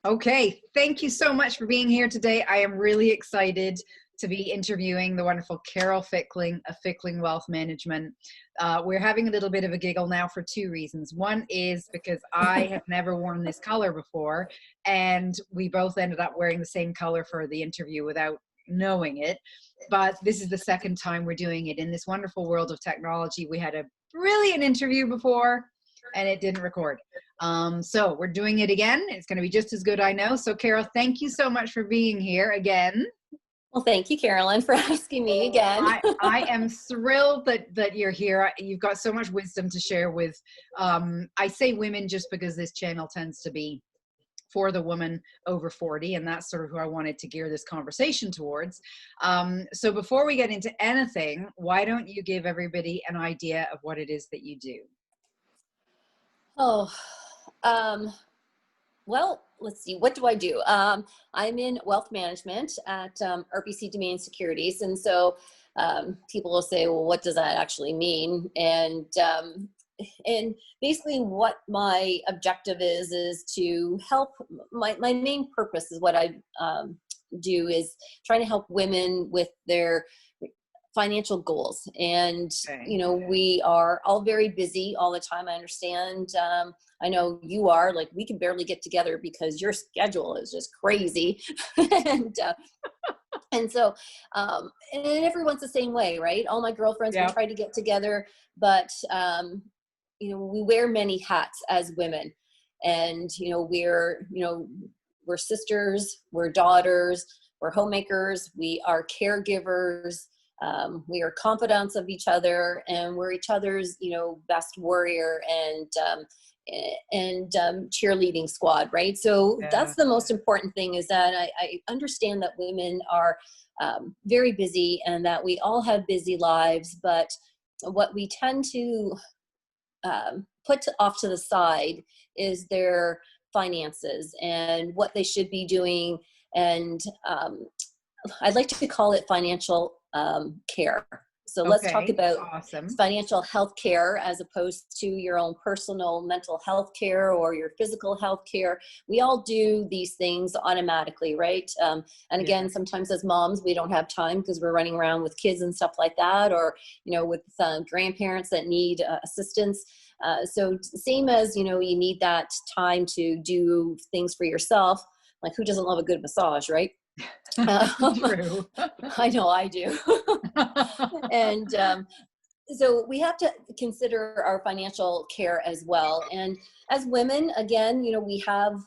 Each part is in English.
Okay, thank you so much for being here today. I am really excited to be interviewing the wonderful Carol Fickling of Fickling Wealth Management. We're having a little bit of a giggle now for two reasons. One is because I have never worn this color before, and we both ended up wearing the same color for the interview without knowing it. But this is the second time we're doing it in this wonderful world of technology. We had a brilliant interview before, and it didn't record. So we're doing it again. It's going to be just as good, I know. So Carol, thank you so much for being here again. Well, thank you, Carolyn, for asking me again. I am thrilled that you're here. You've got so much wisdom to share with, I say women just because this channel tends to be for the woman over 40, and that's sort of who I wanted to gear this conversation towards. So before we get into anything, why don't you give everybody an idea of what it is that you do? Well, let's see, what do I do? I'm in wealth management at RBC Dominion Securities. And so people will say, well, what does that actually mean? And basically what my objective is to help, my main purpose is what I do is trying to help women with their financial goals. And, you know, we are all very busy all the time. I understand. I know you are, like, we can barely get together because your schedule is just crazy. and so, and everyone's the same way, right? All my girlfriends, we try to get together, but, you know, we wear many hats as women, and, you know, we're sisters, we're daughters, we're homemakers, we are caregivers. We are confidants of each other, and we're each other's, you know, best warrior and cheerleading squad, right? So that's the most important thing, is that I understand that women are very busy and that we all have busy lives, but what we tend to put off to the side is their finances and what they should be doing. And I'd like to call it financial care. So let's talk about financial health care as opposed to your own personal mental health care or your physical health care. We all do these things automatically, right? And again, sometimes as moms, we don't have time because we're running around with kids and stuff like that, or, you know, with grandparents that need assistance. So same as, you know, you need that time to do things for yourself. Like, who doesn't love a good massage, right? True. I know I do. And so we have to consider our financial care as well. And as women, again, you know, we have,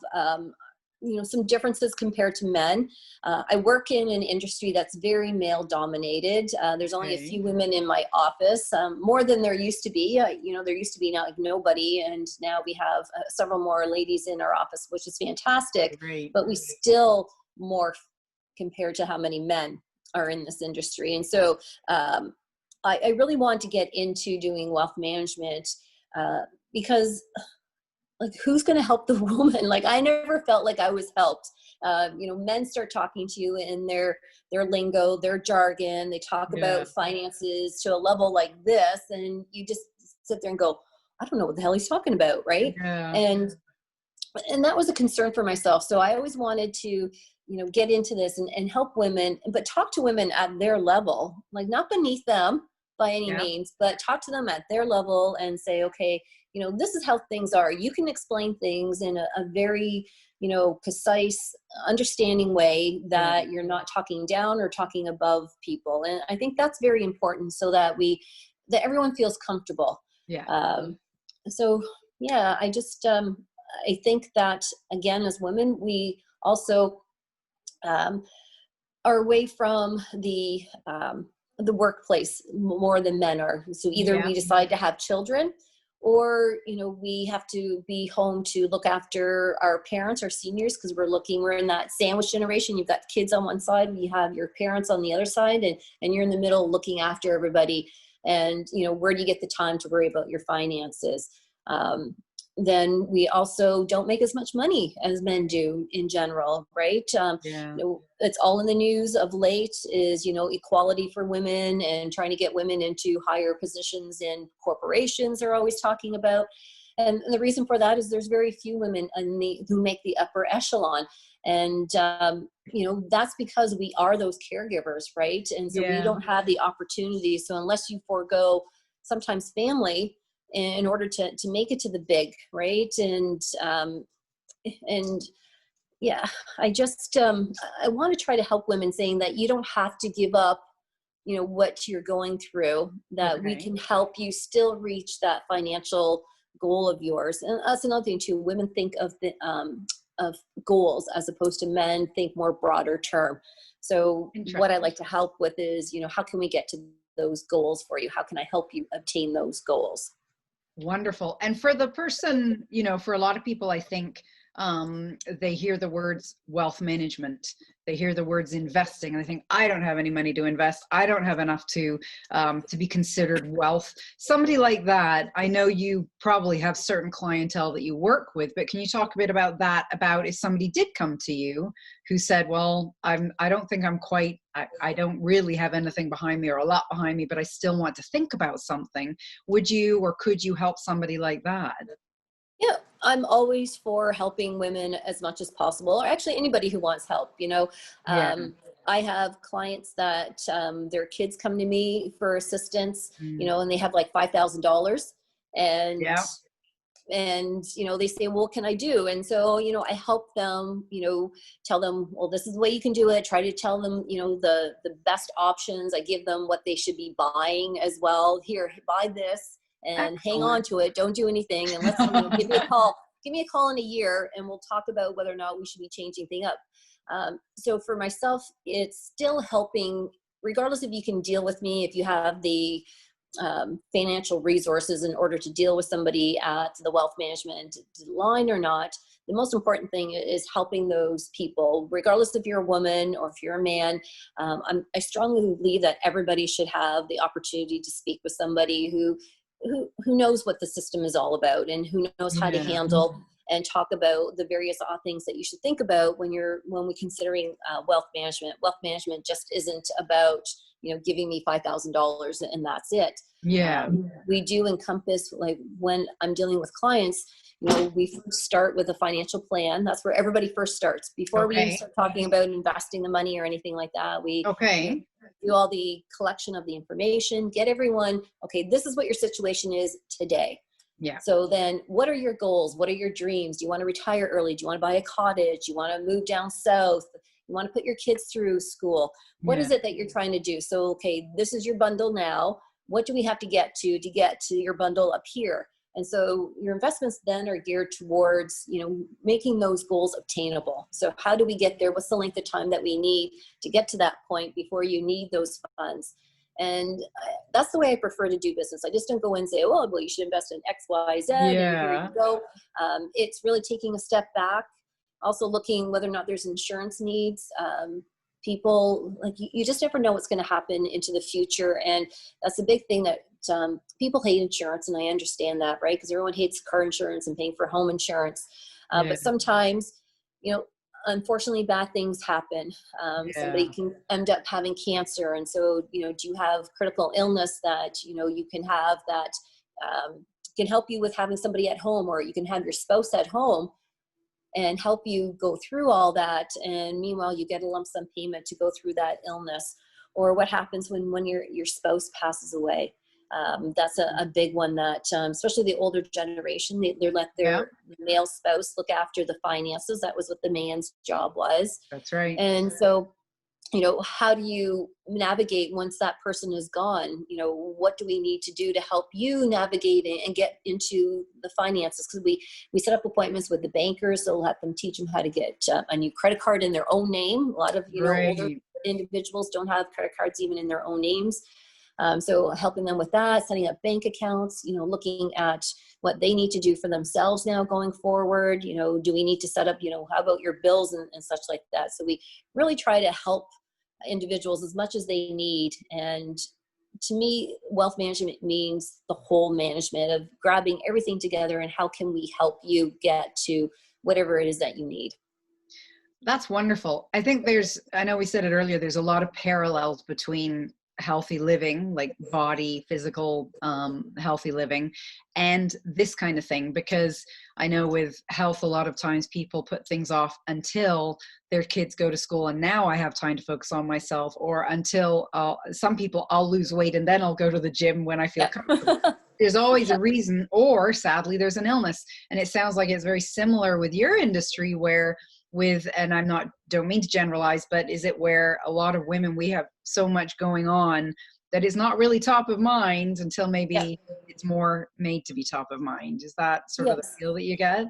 you know, some differences compared to men. I work in an industry that's very male dominated. There's only a few women in my office, more than there used to be. You know, there used to be not like nobody, and now we have several more ladies in our office, which is fantastic. But we still morph compared to how many men are in this industry. And so I really want to get into doing wealth management because, like, who's going to help the woman? Like, I never felt like I was helped. You know, men start talking to you in their lingo, their jargon. They talk about finances to a level like this, and you just sit there and go, I don't know what the hell he's talking about, right? And that was a concern for myself. So I always wanted to, you know, get into this and help women, but talk to women at their level, like not beneath them by any means, but talk to them at their level and say, okay, you know, this is how things are. You can explain things in a very, you know, concise, understanding way that you're not talking down or talking above people. And I think that's very important, so that everyone feels comfortable. So yeah, I just, I think that, again, as women, we also are away from the workplace more than men are. So either we decide to have children, or, you know, we have to be home to look after our parents, our seniors, because we're in that sandwich generation. You've got kids on one side, you have your parents on the other side, and you're in the middle looking after everybody. And, you know, where do you get the time to worry about your finances? Then we also don't make as much money as men do in general, right? You know, it's all in the news of late is, you know, equality for women and trying to get women into higher positions in corporations are always talking about. And the reason for that is there's very few women who make the upper echelon. And, that's because we are those caregivers, right? And so we don't have the opportunity. So unless you forego sometimes family in order to make it to the big, right? And yeah, I just, I want to try to help women, saying that you don't have to give up, what you're going through, that we can help you still reach that financial goal of yours. And that's another thing too. Women think of goals as opposed to men think more broader term. So what I like to help with is, how can we get to those goals for you? How can I help you obtain those goals? Wonderful. And for the person, for a lot of people, I think they hear the words wealth management, they hear the words investing, and I think, I don't have any money to invest. I don't have enough to be considered wealth. Somebody like that, I know you probably have certain clientele that you work with, but can you talk a bit about that, about if somebody did come to you who said, well, I don't think I'm quite, I don't really have anything behind me or a lot behind me, but I still want to think about something. Would you, or could you help somebody like that? Yeah, I'm always for helping women as much as possible, or actually anybody who wants help. I have clients that their kids come to me for assistance, and they have like $5,000, and they say, well, what can I do? And so I help them, tell them, well, this is the way you can do it. Try to tell them the best options. I give them what they should be buying as well. Here, buy this and hang on to it. Don't do anything, and let's give me a call. Give me a call in a year, and we'll talk about whether or not we should be changing things up. So for myself, it's still helping, regardless if you can deal with me, if you have the financial resources in order to deal with somebody at the wealth management line or not. The most important thing is helping those people, regardless if you're a woman or if you're a man. I strongly believe that everybody should have the opportunity to speak with somebody who knows what the system is all about, and who knows how to handle and talk about the various things that you should think about when we're considering wealth management. Wealth management just isn't about giving me $5,000 and that's it. We do encompass, like when I'm dealing with clients, we start with a financial plan. That's where everybody first starts before we even start talking about investing the money or anything like that. We do all the collection of the information, get everyone, okay, this is what your situation is today. So then what are your goals? What are your dreams? Do you want to retire early? Do you want to buy a cottage? Do you want to move down south? You want to put your kids through school? What is it that you're trying to do? So, okay, this is your bundle now. What do we have to get to get to your bundle up here? And so your investments then are geared towards, making those goals obtainable. So how do we get there? What's the length of time that we need to get to that point before you need those funds? And that's the way I prefer to do business. I just don't go in and say, oh, well, you should invest in X, Y, Z, and here you go. It's really taking a step back, also looking whether or not there's insurance needs. People, like, you just never know what's going to happen into the future. And that's a big thing that people hate insurance, and I understand that, right? Because everyone hates car insurance and paying for home insurance. But sometimes, unfortunately, bad things happen. Somebody can end up having cancer. And so, do you have critical illness that, you can have that can help you with having somebody at home, or you can have your spouse at home and help you go through all that. And meanwhile, you get a lump sum payment to go through that illness. Or what happens when your spouse passes away. That's a big one that, especially the older generation, they let their male spouse look after the finances. That was what the man's job was. That's right. And so, how do you navigate once that person is gone? What do we need to do to help you navigate and get into the finances? Because we set up appointments with the bankers. So we'll have them teach them how to get a new credit card in their own name. A lot of, older individuals don't have credit cards even in their own names. So helping them with that, setting up bank accounts, looking at what they need to do for themselves now going forward. Do we need to set up, how about your bills and such like that? So we really try to help individuals as much as they need. And to me, wealth management means the whole management of grabbing everything together and how can we help you get to whatever it is that you need. That's wonderful. I think I know we said it earlier, there's a lot of parallels between healthy living, like body, physical, healthy living, and this kind of thing. Because I know with health, a lot of times people put things off until their kids go to school, and now I have time to focus on myself, or until some people, I'll lose weight and then I'll go to the gym when I feel comfortable. There's always a reason, or sadly there's an illness. And it sounds like it's very similar with your industry, where and don't mean to generalize, but is it where a lot of women, we have so much going on that is not really top of mind until maybe it's more made to be top of mind? Is that sort of the feel that you get?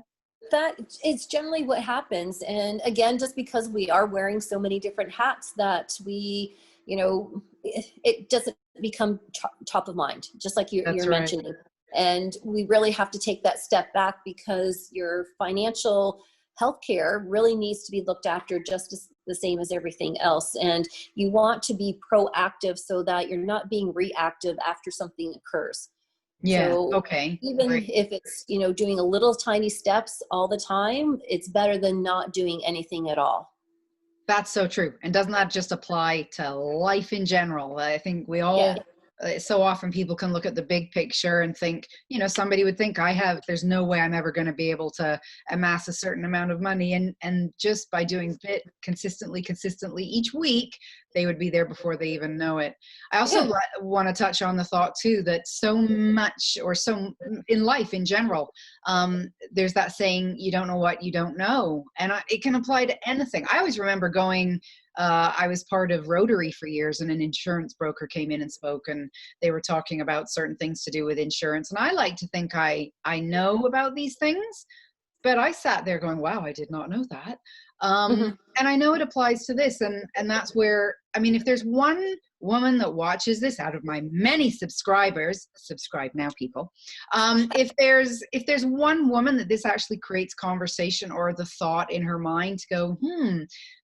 That is generally what happens. And again, just because we are wearing so many different hats, that we, it doesn't become top of mind, just like you're right. mentioning. And we really have to take that step back, because your financial healthcare really needs to be looked after just the same as everything else. And you want to be proactive so that you're not being reactive after something occurs. Yeah. So okay. Even if it's, doing a little tiny steps all the time, it's better than not doing anything at all. That's so true. And doesn't that just apply to life in general? I think we all, so often people can look at the big picture and think, somebody would think there's no way I'm ever going to be able to amass a certain amount of money. And just by doing it consistently each week, they would be there before they even know it. I also want to touch on the thought too, that so much, or so in life in general, there's that saying, you don't know what you don't know. And it can apply to anything. I always remember going, I was part of Rotary for years, and an insurance broker came in and spoke, and they were talking about certain things to do with insurance. And I like to think I know about these things, but I sat there going, wow, I did not know that. And I know it applies to this. And that's where, if there's one woman that watches this out of my many subscribers, subscribe now, people. If there's one woman that this actually creates conversation, or the thought in her mind to go,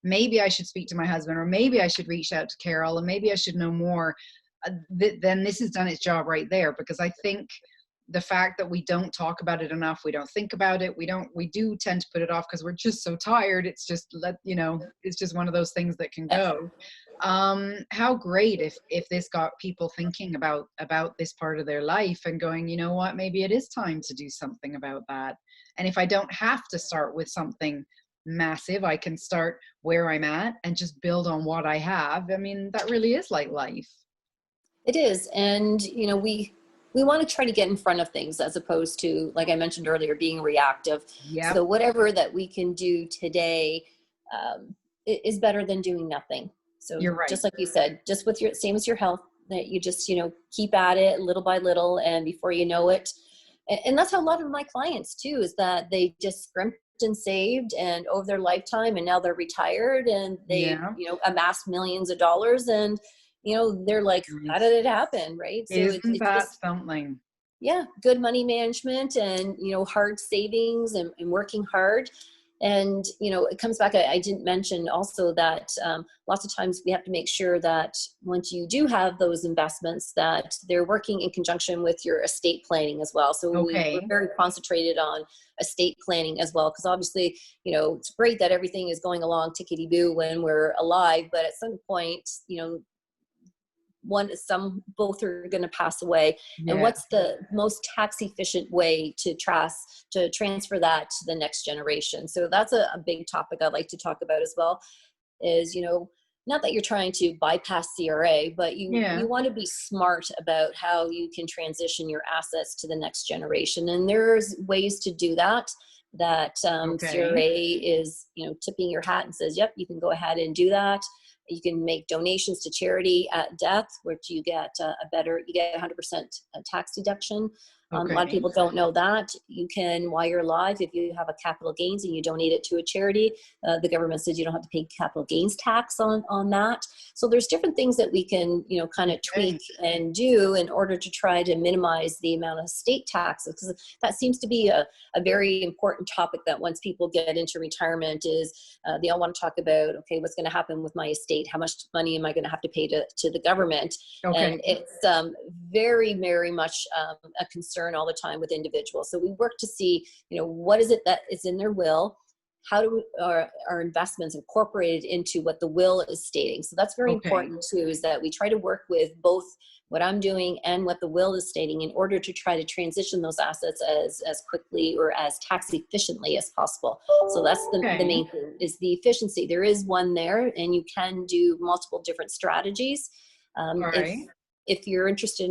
maybe I should speak to my husband, or maybe I should reach out to Carol, and maybe I should know more, then this has done its job right there. Because I think the fact that we don't talk about it enough, we don't think about it, we do tend to put it off because we're just so tired. It's just it's just one of those things that can go. How great if this got people thinking about this part of their life and going, you know what, maybe it is time to do something about that. And if I don't have to start with something massive, I can start where I'm at and just build on what I have. That really is like life. It is. And we want to try to get in front of things, as opposed to, like I mentioned earlier, being reactive. Yep. So whatever that we can do today is better than doing nothing. So you're right. Just like you said, just with same as your health, that you just, keep at it little by little, and before you know it. And that's how a lot of my clients too, is that they just scrimped and saved, and over their lifetime, and now they're retired, and they, amassed millions of dollars, and they're like, how did it happen? Right. So Isn't that something? Yeah. Good money management, and, hard savings, and working hard. And, it comes back. I didn't mention also that lots of times we have to make sure that once you do have those investments, that they're working in conjunction with your estate planning as well. So we're very concentrated on estate planning as well, because obviously, it's great that everything is going along tickety-boo when we're alive, but at some point, both are going to pass away. And what's the most tax efficient way to transfer that to the next generation? So that's a big topic I'd like to talk about as well, is, not that you're trying to bypass CRA, but you want to be smart about how you can transition your assets to the next generation. And there's ways to do that. CRA is, tipping your hat and says, yep, you can go ahead and do that. You can make donations to charity at death, which you get 100% tax deduction. A lot of people don't know that. You can, while you're alive, if you have a capital gains and you donate it to a charity, the government says you don't have to pay capital gains tax on that. So there's different things that we can, kind of tweak and do in order to try to minimize the amount of state taxes, because that seems to be a very important topic that once people get into retirement is they all want to talk about, okay, what's going to happen with my estate? How much money am I going to have to pay to the government? And it's very, very much a concern all the time with individuals. So we work to see, what is it that is in their will? how do our investments incorporated into what the will is stating. So that's very important too, is that we try to work with both what I'm doing and what the will is stating in order to try to transition those assets as quickly or as tax efficiently as possible. So that's the main thing, is the efficiency. There is one there, and you can do multiple different strategies. If you're interested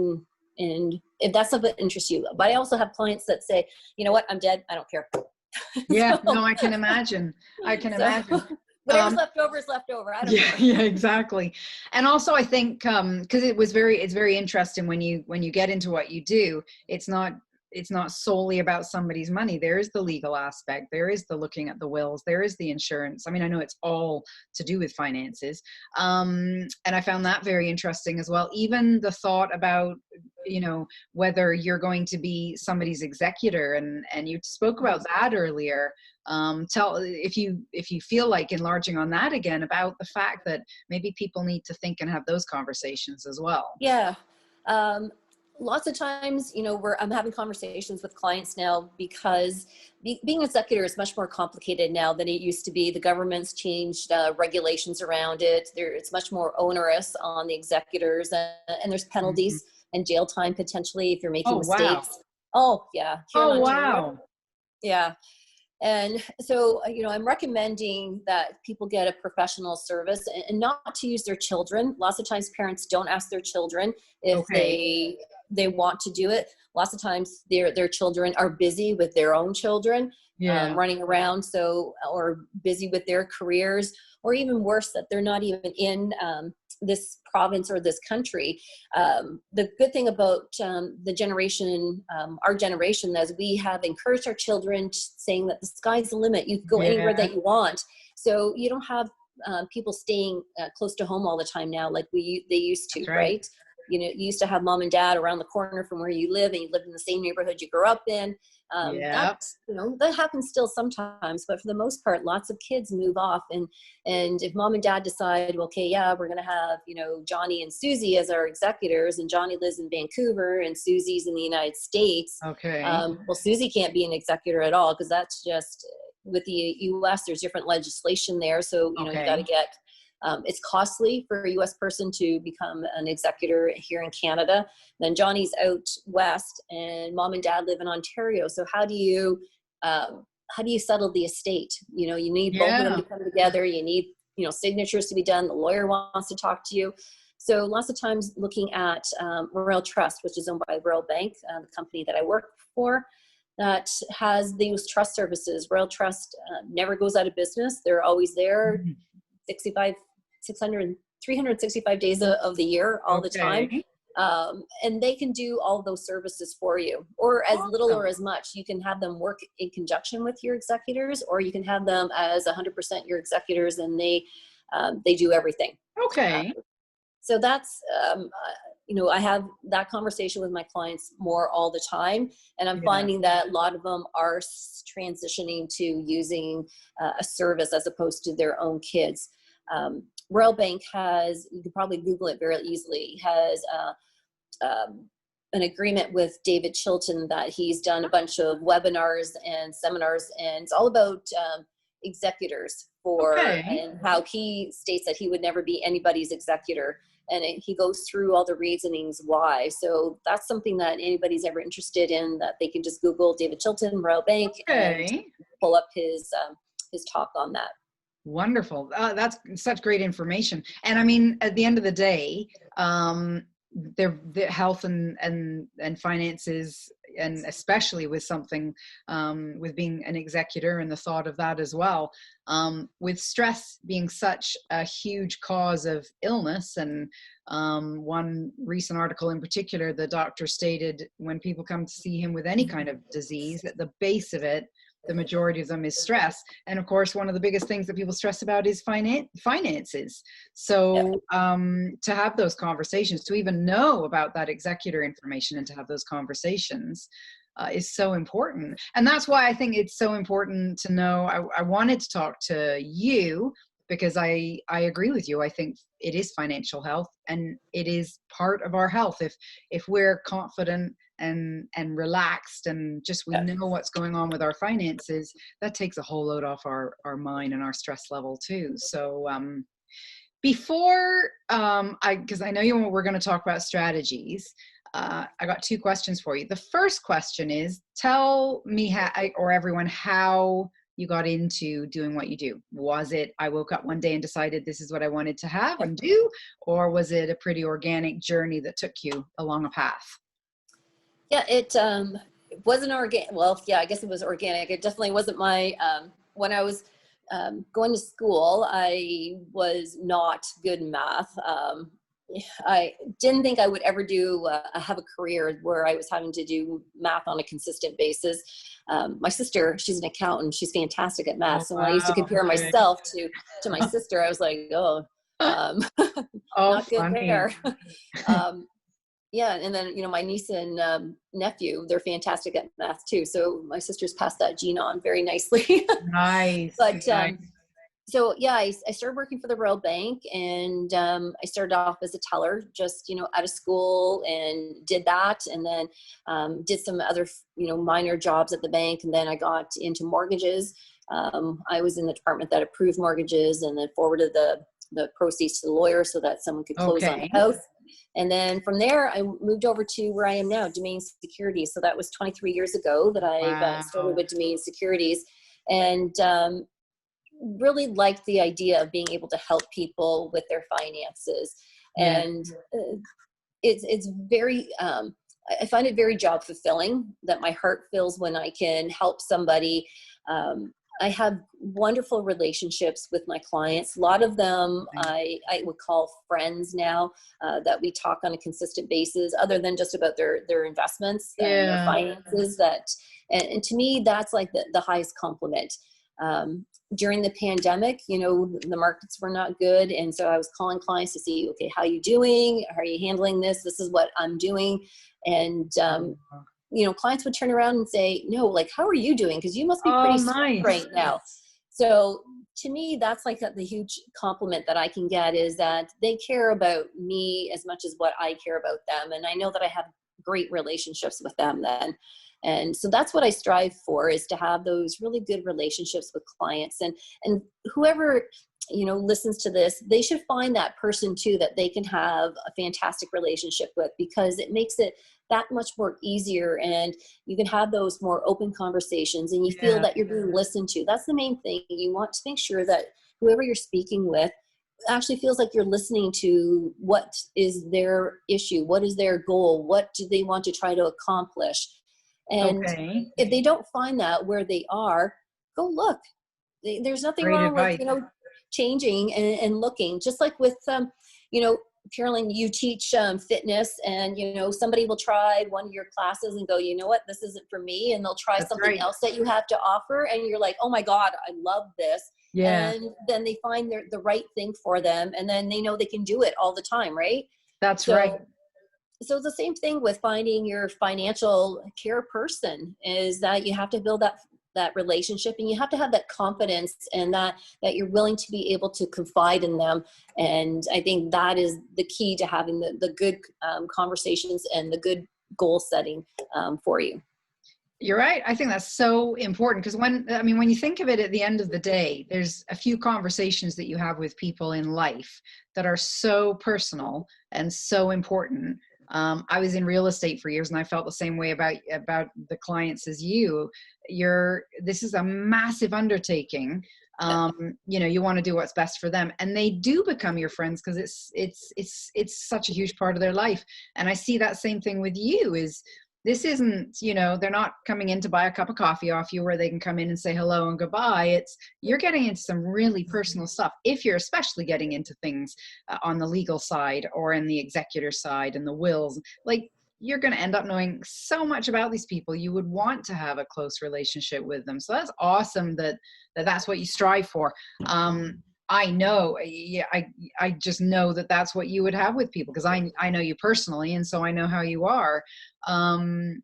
in if that's something that interests you. But I also have clients that say, you know what, I'm dead, I don't care. Yeah, no, I can imagine. Imagine. Whatever's left over is left over. I don't care. Yeah, exactly. And also I think, cause it's very interesting when you get into what you do, it's not solely about somebody's money. There is the legal aspect. There is the looking at the wills. There is the insurance. I mean, I know it's all to do with finances. And I found that very interesting as well. Even the thought about, whether you're going to be somebody's executor, and you spoke about that earlier. Tell if you feel like enlarging on that again, about the fact that maybe people need to think and have those conversations as well. Yeah. Lots of times, I'm having conversations with clients now because being an executor is much more complicated now than it used to be. The government's changed regulations around it. It's much more onerous on the executors, and there's penalties and jail time potentially if you're making mistakes. Wow. Oh, yeah. Wow. Yeah. And so, I'm recommending that people get a professional service and not to use their children. Lots of times parents don't ask their children if they want to do it. Lots of times their children are busy with their own children, running around, or busy with their careers, or even worse, that they're not even in this province or this country. The good thing about the generation, our generation, is we have encouraged our children saying that the sky's the limit. You can go anywhere that you want. So you don't have people staying close to home all the time now like they used to, right? You used to have mom and dad around the corner from where you live, and you lived in the same neighborhood you grew up in. That happens still sometimes, but for the most part, lots of kids move off. And if mom and dad decide, we're going to have, Johnny and Susie as our executors, and Johnny lives in Vancouver and Susie's in the United States. Well, Susie can't be an executor at all, because that's just with the US, there's different legislation there. So, you got to get, it's costly for a US person to become an executor here in Canada. Then Johnny's out west, and mom and dad live in Ontario. So how do you settle the estate? You need both of them to come together. You need, signatures to be done. The lawyer wants to talk to you. So lots of times looking at Royal Trust, which is owned by Royal Bank, the company that I work for, that has these trust services. Royal Trust never goes out of business. They're always there, 365 days of the year, all the time. And they can do all those services for you, or as little or as much. You can have them work in conjunction with your executors, or you can have them as 100% your executors, and they do everything. So that's, I have that conversation with my clients more all the time. And I'm finding that a lot of them are transitioning to using a service as opposed to their own kids. Royal Bank has, you can probably Google it very easily, has an agreement with David Chilton that he's done a bunch of webinars and seminars, and it's all about executors and how he states that he would never be anybody's executor. And he goes through all the reasonings why. So that's something that anybody's ever interested in, that they can just Google David Chilton, Royal Bank, and pull up his talk on that. Wonderful. That's such great information. And I mean, at the end of the day, the health and finances, and especially with something, with being an executor, and the thought of that as well, with stress being such a huge cause of illness. And one recent article in particular, the doctor stated when people come to see him with any kind of disease, at the base of it, the majority of them is stress. And of course, one of the biggest things that people stress about is finances. So to have those conversations, to even know about that executor information and to have those conversations is so important. And that's why I think it's so important to know. I wanted to talk to you because I agree with you. I think it is financial health, and it is part of our health. If we're confident and relaxed, and just we know what's going on with our finances, that takes a whole load off our mind and our stress level too. So before because I know we're going to talk about strategies, I got two questions for you. The first question is, tell me or everyone how you got into doing what you do. Was it, I woke up one day and decided this is what I wanted to have and do, or was it a pretty organic journey that took you along a path? Yeah, it wasn't organic. Well, yeah, I guess it was organic. It definitely wasn't my, when I was going to school, I was not good in math. I didn't think I would ever have a career where I was having to do math on a consistent basis. My sister, she's an accountant. She's fantastic at math. So when I used to compare myself to my sister, I was like, not good there. Yeah. And then, my niece and nephew, they're fantastic at math too. So my sister's passed that gene on very nicely. Nice. But nice. So yeah, I started working for the Royal Bank, and I started off as a teller, just, out of school, and did that. And then did some other, minor jobs at the bank. And then I got into mortgages. I was in the department that approved mortgages and then forwarded the proceeds to the lawyer so that someone could close on the house. And then from there, I moved over to where I am now, Dominion Securities. So that was 23 years ago that I started with Dominion Securities, and really liked the idea of being able to help people with their finances. Yeah. And it's very, I find it very job fulfilling, that my heart fills when I can help somebody. I have wonderful relationships with my clients. A lot of them I would call friends now, that we talk on a consistent basis, other than just about their investments and their finances. And to me, that's like the highest compliment. During the pandemic, the markets were not good. And so I was calling clients to see, okay, how are you doing? How are you handling this? This is what I'm doing. And, clients would turn around and say, no, like, how are you doing? Because you must be pretty stressed right now. So to me, that's like the huge compliment that I can get, is that they care about me as much as what I care about them. And I know that I have great relationships with them then. And so that's what I strive for, is to have those really good relationships with clients. And whoever, listens to this, they should find that person too that they can have a fantastic relationship with, because it makes it that much more easier, and you can have those more open conversations, and you feel that you're being listened to. That's the main thing. You want to make sure that whoever you're speaking with actually feels like you're listening to what is their issue, what is their goal, what do they want to try to accomplish. And if they don't find that where they are, go look. There's nothing wrong with, changing and looking. Just like with, Carolyn, you teach fitness, and, somebody will try one of your classes and go, you know what, this isn't for me. And they'll try something else that you have to offer. And you're like, oh my God, I love this. Yeah. And then they find the right thing for them. And then they know they can do it all the time. Right. That's right. So the same thing with finding your financial care person, is that you have to build that relationship, and you have to have that confidence, and that you're willing to be able to confide in them. And I think that is the key to having the good conversations and the good goal setting for you. You're right. I think that's so important, because when you think of it, at the end of the day, there's a few conversations that you have with people in life that are so personal and so important. I was in real estate for years, and I felt the same way about the clients as you. This is a massive undertaking. You want to do what's best for them, and they do become your friends, because it's such a huge part of their life. And I see that same thing with you. This isn't, they're not coming in to buy a cup of coffee off you where they can come in and say hello and goodbye. You're getting into some really personal stuff, if you're especially getting into things on the legal side or in the executor side and the wills. Like, you're going to end up knowing so much about these people. You would want to have a close relationship with them. So that's awesome that's what you strive for. I know, I just know that's what you would have with people, because I know you personally, and so I know how you are. And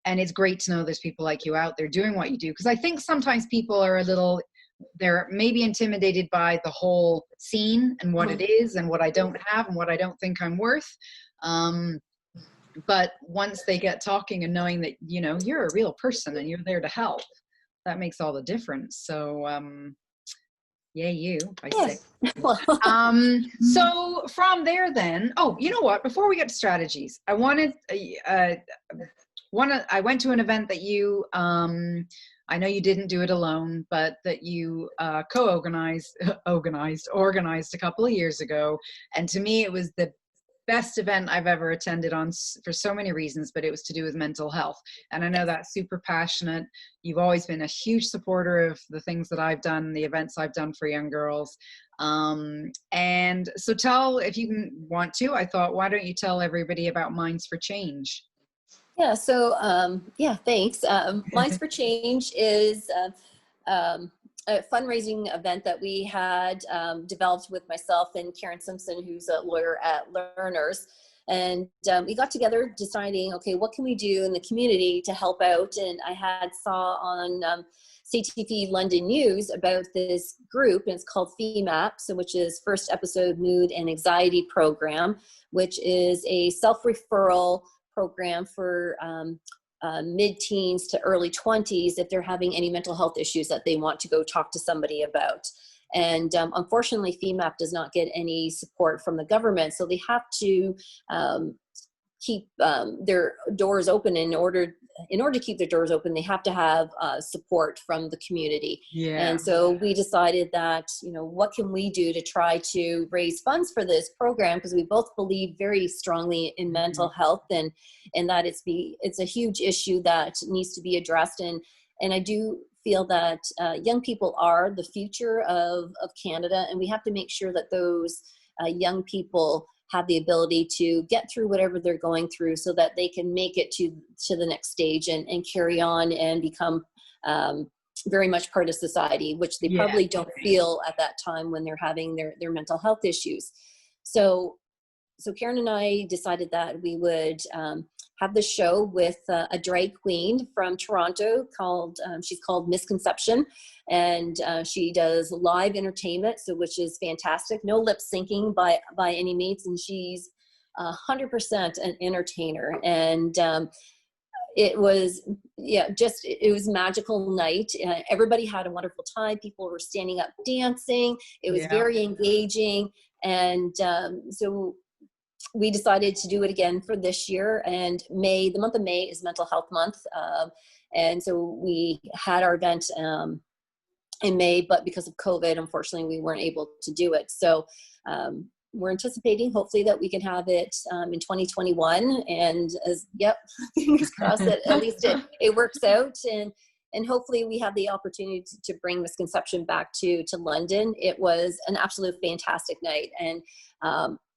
it's great to know there's people like you out there doing what you do, because I think sometimes people are they're maybe intimidated by the whole scene and what it is and what I don't have and what I don't think I'm worth. But once they get talking and knowing that, you know, you're a real person and you're there to help, that makes all the difference. So, yeah, I say. Yes. Well, So from there then, oh, you know what, before we get to strategies, I wanted, I went to an event that you, I know you didn't do it alone, but that you co-organized, organized a couple of years ago. And to me, it was the best event I've ever attended on for so many reasons, but it was to do with mental health. And I know that's super passionate. You've always been a huge supporter of the things that I've done, the events I've done for young girls. And so tell, if you want to, I thought, why don't you tell everybody about Minds for Change? yeah. So, yeah, thanks. Minds for Change is a fundraising event that we had developed with myself and Karen Simpson, who's a lawyer at Learners. And we got together deciding, okay, what can we do in the community to help out? And I saw on CTV London News about this group, and it's called FEMAP, so which is First Episode Mood and Anxiety Program, which is a self-referral program for mid-teens to early 20s if they're having any mental health issues that they want to go talk to somebody about. And unfortunately, FEMAP does not get any support from the government, so they have to keep their doors open. In order to keep their doors open, they have to have support from the community. Yeah. And so we decided that, you know, what can we do to try to raise funds for this program? Because we both believe very strongly in mental health, and that it's a huge issue that needs to be addressed. And I do feel that young people are the future of Canada, and we have to make sure that those young people have the ability to get through whatever they're going through so that they can make it to the next stage and carry on and become very much part of society, which they probably don't feel at that time when they're having their mental health issues. So Karen and I decided that we would have the show with a drag queen from Toronto she's called Misconception, and she does live entertainment, so which is fantastic. No lip syncing by any means, and she's 100% an entertainer. And it was it was magical night. Everybody had a wonderful time. People were standing up dancing. It was very engaging, and so we decided to do it again for this year. And the month of May is Mental Health Month. And so we had our event in May, but because of COVID, unfortunately, we weren't able to do it. So we're anticipating, hopefully, that we can have it in 2021. And fingers crossed that at least it works out. And hopefully we have the opportunity to bring Misconception back to London. It was an absolute fantastic night. And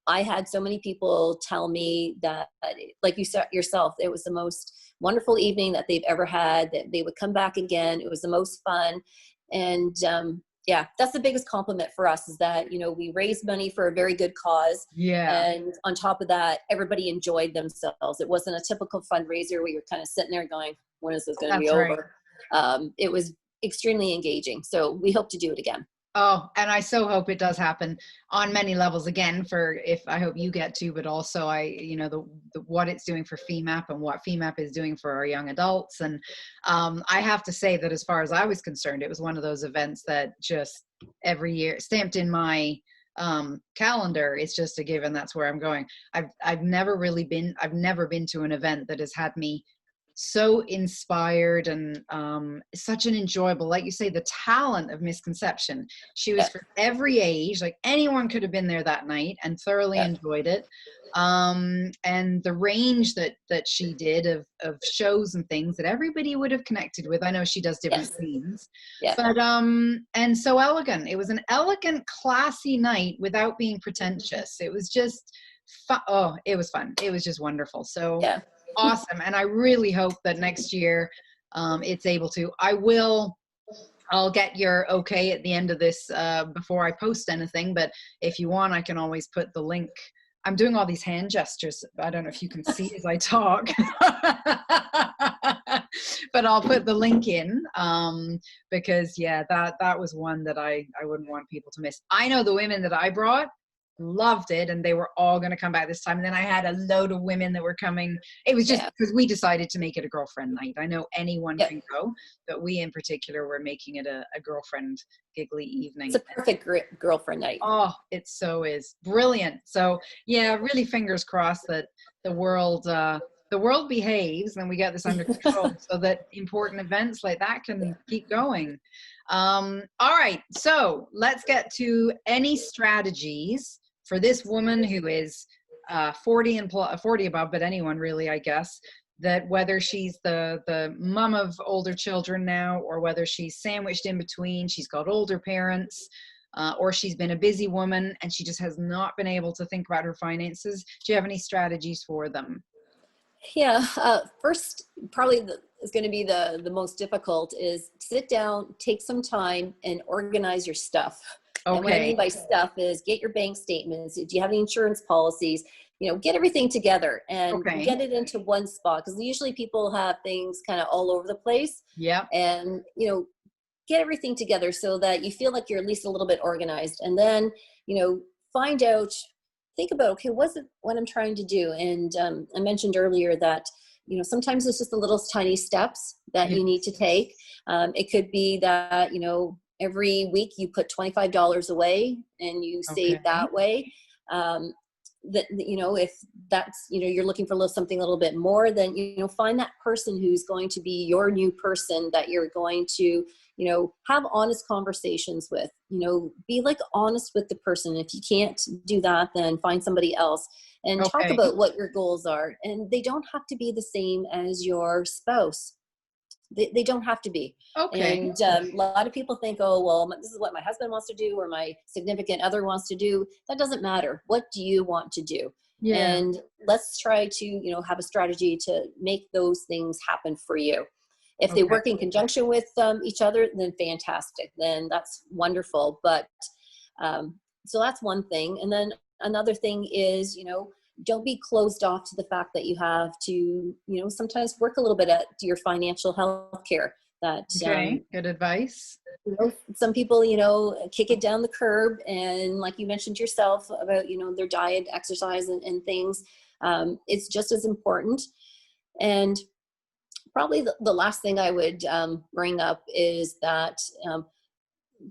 I had so many people tell me that, like you said yourself, it was the most wonderful evening that they've ever had, that they would come back again. It was the most fun. And that's the biggest compliment for us, is that, you know, we raised money for a very good cause. Yeah. And on top of that, everybody enjoyed themselves. It wasn't a typical fundraiser where you're kind of sitting there going, when is this going to be over? It was extremely engaging. So we hope to do it again. Oh, and I so hope it does happen on many levels again, I hope you get to, but also what it's doing for FEMAP and what FEMAP is doing for our young adults. And I have to say that as far as I was concerned, it was one of those events that just every year stamped in my calendar. It's just a given. That's where I'm going. I've never been to an event that has had me so inspired and such an enjoyable, like you say, the talent of Misconception. She was for every age, like anyone could have been there that night and thoroughly enjoyed it. And the range that she did of shows and things that everybody would have connected with. I know she does different themes, but and so elegant. It was an elegant, classy night without being pretentious. It was just it was fun. It was just wonderful. So awesome. And I really hope that next year it's able to. I'll get your okay at the end of this before I post anything, but if you want, I can always put the link. I'm doing all these hand gestures. I don't know if you can see as I talk, but I'll put the link in because that was one that I wouldn't want people to miss. I know the women that I brought, loved it, and they were all going to come back this time. And then I had a load of women that were coming. It was just because we decided to make it a girlfriend night. I know anyone can go, but we in particular were making it a girlfriend giggly evening. It's a perfect girlfriend night. Oh, it so is. Brilliant. So yeah, really fingers crossed that the world behaves and we get this under control so that important events like that can keep going. All right, so let's get to any strategies for this woman who is 40 above, but anyone really, I guess, that whether she's the mom of older children now, or whether she's sandwiched in between, she's got older parents, or she's been a busy woman and she just has not been able to think about her finances. Do you have any strategies for them? Yeah, first, probably is going to be the most difficult is sit down, take some time, and organize your stuff. Okay. And what I mean by stuff is get your bank statements. Do you have any insurance policies? Get everything together and get it into one spot, because usually people have things kind of all over the place. Yeah. And, get everything together so that you feel like you're at least a little bit organized. And then, think about, okay, what's what I'm trying to do? And I mentioned earlier that, sometimes it's just the little tiny steps that you need to take. It could be that, every week you put $25 away and you save that way. If that's, you're looking for something a little bit more, then, find that person who's going to be your new person that you're going to, have honest conversations with, be honest with the person. If you can't do that, then find somebody else and talk about what your goals are. And they don't have to be the same as your spouse. They don't have to be. Okay. And a lot of people think, oh, well, this is what my husband wants to do or my significant other wants to do. That doesn't matter. What do you want to do? Yeah. And let's try to, have a strategy to make those things happen for you. If they work in conjunction with each other, then fantastic. Then that's wonderful. But so that's one thing. And then another thing is, don't be closed off to the fact that you have to, sometimes work a little bit at your financial health care. Good advice. Some people, kick it down the curb, and like you mentioned yourself about, their diet, exercise, and things. It's just as important. And probably the last thing I would bring up is that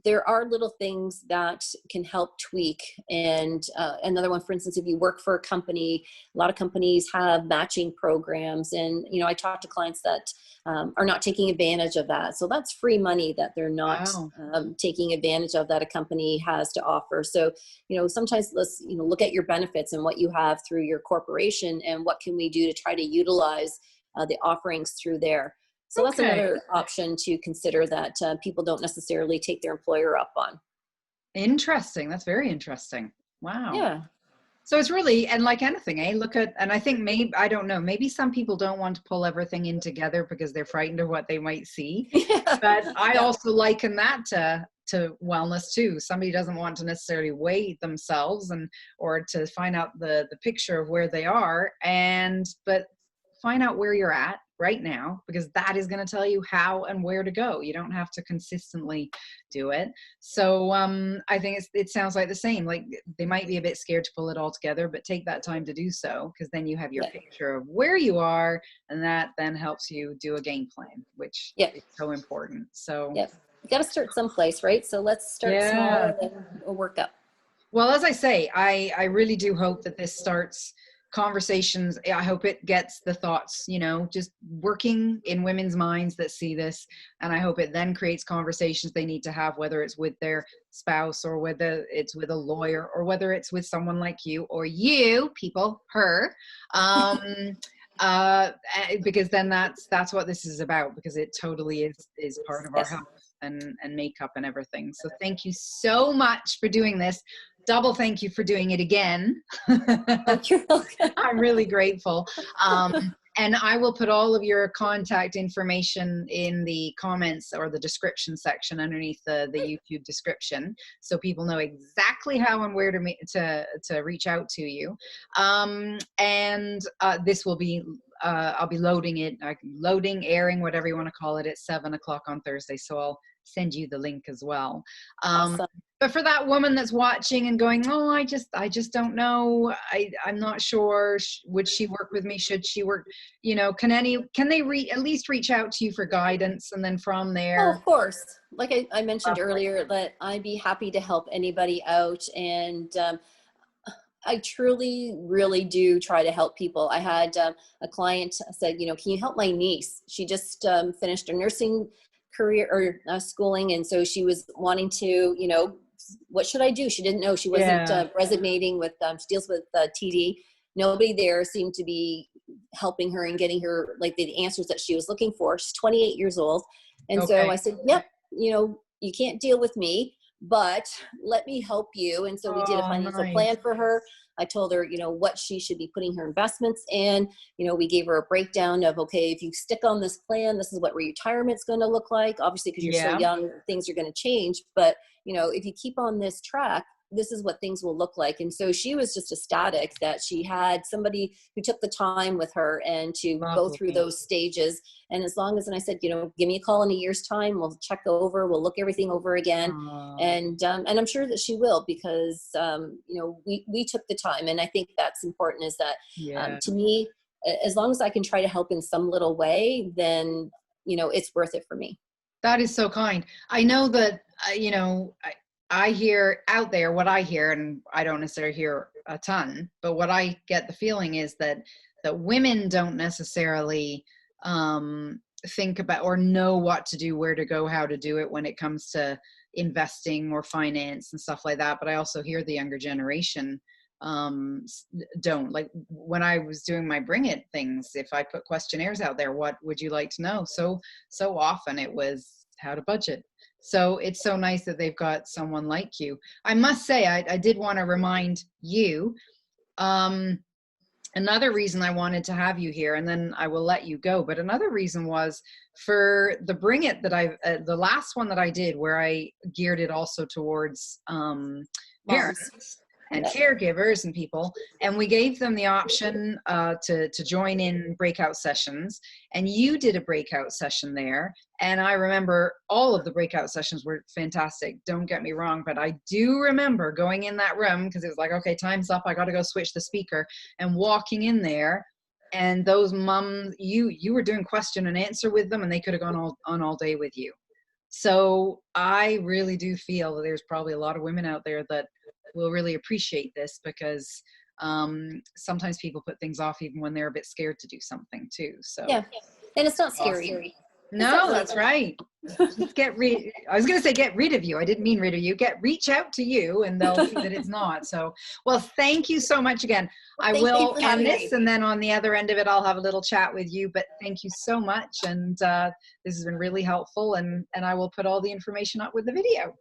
there are little things that can help tweak. And another one, for instance, if you work for a company, a lot of companies have matching programs. And, I talk to clients that are not taking advantage of that. So that's free money that they're not taking advantage of, that a company has to offer. So, sometimes let's, look at your benefits and what you have through your corporation and what can we do to try to utilize the offerings through there. So that's another option to consider that people don't necessarily take their employer up on. Interesting. That's very interesting. Wow. Yeah. So it's really, and like anything, and I think maybe some people don't want to pull everything in together because they're frightened of what they might see. Yeah. But I also liken that to wellness too. Somebody doesn't want to necessarily weigh themselves or to find out the picture of where they are, but find out where you're at right now, because that is going to tell you how and where to go. You don't have to consistently do it. So I think it sounds like the same. Like they might be a bit scared to pull it all together, but take that time to do so, because then you have your picture of where you are, and that then helps you do a game plan, which is so important. So you got to start someplace, right? So let's start small and then we'll work up. Well, as I say, I really do hope that this starts conversations. I hope it gets the thoughts, just working in women's minds that see this. And I hope it then creates conversations they need to have, whether it's with their spouse or whether it's with a lawyer or whether it's with someone like you or you people, her. Because then that's what this is about, because it totally is part of our health and makeup and everything. So thank you so much for doing this. Double thank you for doing it again. You're welcome. I'm really grateful. And I will put all of your contact information in the comments or the description section underneath the YouTube description, so people know exactly how and where to reach out to you. This will be I'll be loading it, airing, whatever you want to call it, at 7:00 on Thursday. So I'll send you the link as well. Awesome. But for that woman that's watching and going, oh, I just don't know. I'm not sure. Would she work with me? Should she work? You know, can they at least reach out to you for guidance, and then from there? Oh, of course. Like I mentioned earlier, that I'd be happy to help anybody out. And I truly, really do try to help people. I had a client said, you know, can you help my niece? She just finished a nursing career or schooling. And so she was wanting to, you know, what should I do? She didn't know. She wasn't resonating with, she deals with TD. Nobody there seemed to be helping her and getting her like the answers that she was looking for. She's 28 years old. And so I said, yep, you know, you can't deal with me, but let me help you. And so we did a financial plan for her. I told her, you know, what she should be putting her investments in. You know, we gave her a breakdown of, okay, if you stick on this plan, this is what retirement's going to look like. Obviously, because you're so young, things are going to change. But, you know, if you keep on this track, this is what things will look like. And so she was just ecstatic that she had somebody who took the time with her and to go through those stages. And as long as, and I said, you know, give me a call in a year's time, we'll check over, we'll look everything over again. And I'm sure that she will, because, you know, we took the time. And I think that's important, is that to me, as long as I can try to help in some little way, then, you know, it's worth it for me. That is so kind. I know that, you know, I hear out there what I hear, and I don't necessarily hear a ton, but what I get the feeling is that women don't necessarily think about or know what to do, where to go, how to do it when it comes to investing or finance and stuff like that. But I also hear the younger generation don't. Like when I was doing my Bring It things, if I put questionnaires out there, what would you like to know? So often it was how to budget. So it's so nice that they've got someone like you. I must say, I did want to remind you, another reason I wanted to have you here, and then I will let you go. But another reason was for the Bring It that the last one that I did, where I geared it also towards parents and caregivers and people, and we gave them the option to join in breakout sessions. And you did a breakout session there, and I remember all of the breakout sessions were fantastic, don't get me wrong, but I do remember going in that room, because it was like, okay, time's up, I got to go switch the speaker, and walking in there, and those mums, you were doing question and answer with them, and they could have gone all day with you. So I really do feel that there's probably a lot of women out there that will really appreciate this, because sometimes people put things off even when they're a bit scared to do something too. So yeah, and it's not scary. No, that's right. Just I was going to say get rid of you. I didn't mean rid of you. Reach out to you, and they'll see that it's not. So, well, thank you so much again. I will end this, and then on the other end of it, I'll have a little chat with you. But thank you so much, and this has been really helpful. And I will put all the information up with the video.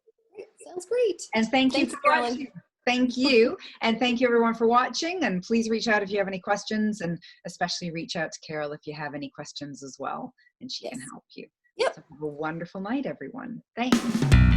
Sounds great. And thank you for watching. Thank you. And thank you everyone for watching. And please reach out if you have any questions, and especially reach out to Carol if you have any questions as well, and she can help you. Yep. So have a wonderful night, everyone. Thanks.